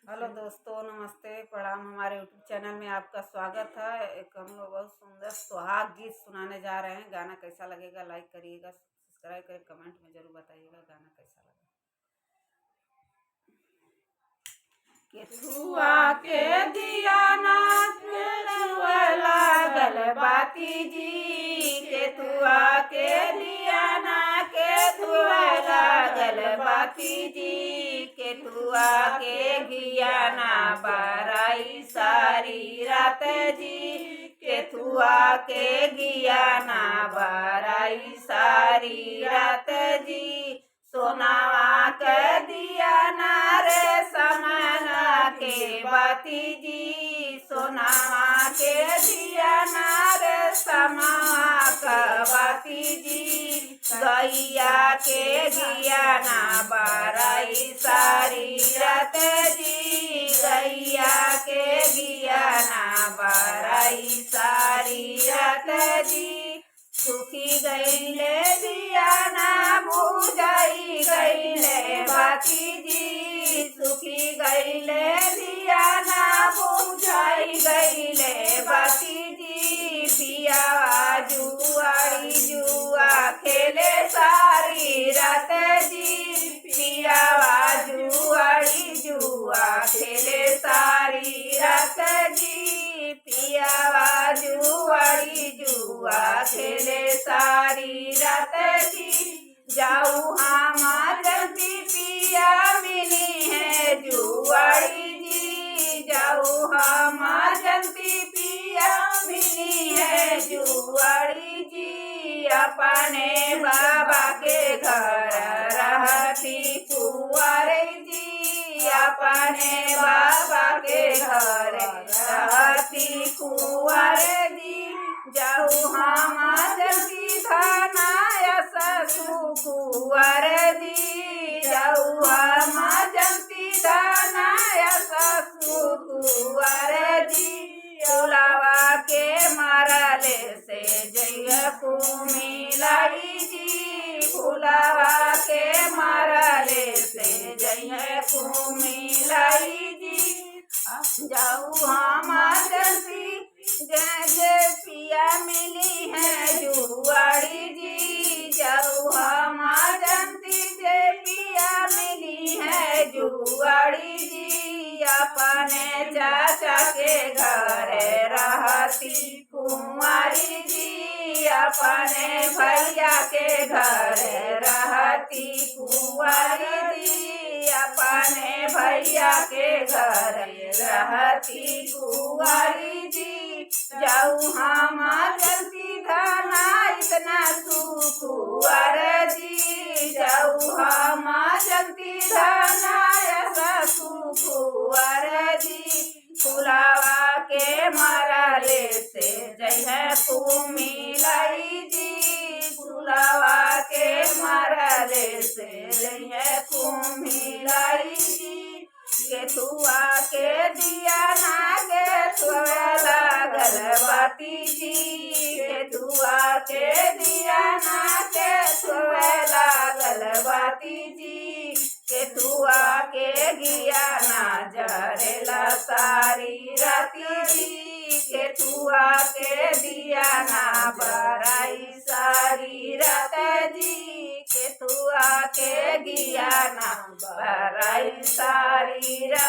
Hello दोस्तों, नमस्ते, प्रणाम। हमारे यूट्यूब चैनल में आपका स्वागत है। एक हम लोग बहुत सुंदर सुहाग गीत सुनाने जा रहे हैं। गाना कैसा लगेगा लाइक करिएगा, सब्सक्राइब करिए, कमेंट में जरूर बताइएगा गाना कैसा लगा। केथुआ के दिया ना केथुआ लागल बाती जी, केथुआ के दिया ना केथुआ लागल बाती जी, केथुआ के घिया ना बाराई सारी रात जी, केथुआ के घिया ना बाराई सारी रात जी, सोनावा के दिया ना रे समना के बाती जी, सोनावा के दिया ना रे समा का बाती जी, गैया के दिया ना बाराई सारी रात जी, गैया के दिया ना बाराई सारी रात जी, सुखी गईले दिया ना बुझाई गईले बाती जी, सुखी गईले दिया ना बुझाई गईले बाती जी, पिया जुआरी जुआ खेले सारी रात जी, पिया जुआरी जुआ खेले सारी रात जी, पिया जुआरी जुआ खेले सारी रात जी, जाऊ हम जल्दी पिया मिली है जुआरी जी, जाऊ हम जल्दी पिया मिली है जुआरी जी, अपने बाबा के घर रहती कुंवारी जी, अपने बाबा के घर रहती कुंवारी जी, जाऊ हम जल्दी धनाया ससु कुंवर जी, जाऊ हम जल्दी धनाया ससु कुंवर जी, फुलावा के मारले से जय कुमिलाई जी, फुलावा के मारले से जय कुमिलाई जी, जाऊ हम जल्दी जय पिया मिली है जुआरी जी, जाऊ हम जल्दी जय पिया मिली है जुआरी जी, अपने चाचा के घर रहती कुंवारी जी, अपने भैया के घर रहती कुंवारी जी, अपने भैया के घर रहती कुंवारी जी, जाऊ हम जल्दी धना इतना सुकुआर जी, जाऊ हम जल्दी धना सुकुआर जी, फुलावा के मारले से जय कुमिलाई जी, फुलावा के मारले से जय कुमिलाई जी, केथुआ के दिया ना केथुआ लागल बाती जी, केथुआ के दिया ना केथुआ लागल बाती जी, केथुआ के गिया ना जरेला सारी राती जी, केथुआ के दिया ना बराई सारी रात जी, केथुआ के गिया ना बराई सारी रात।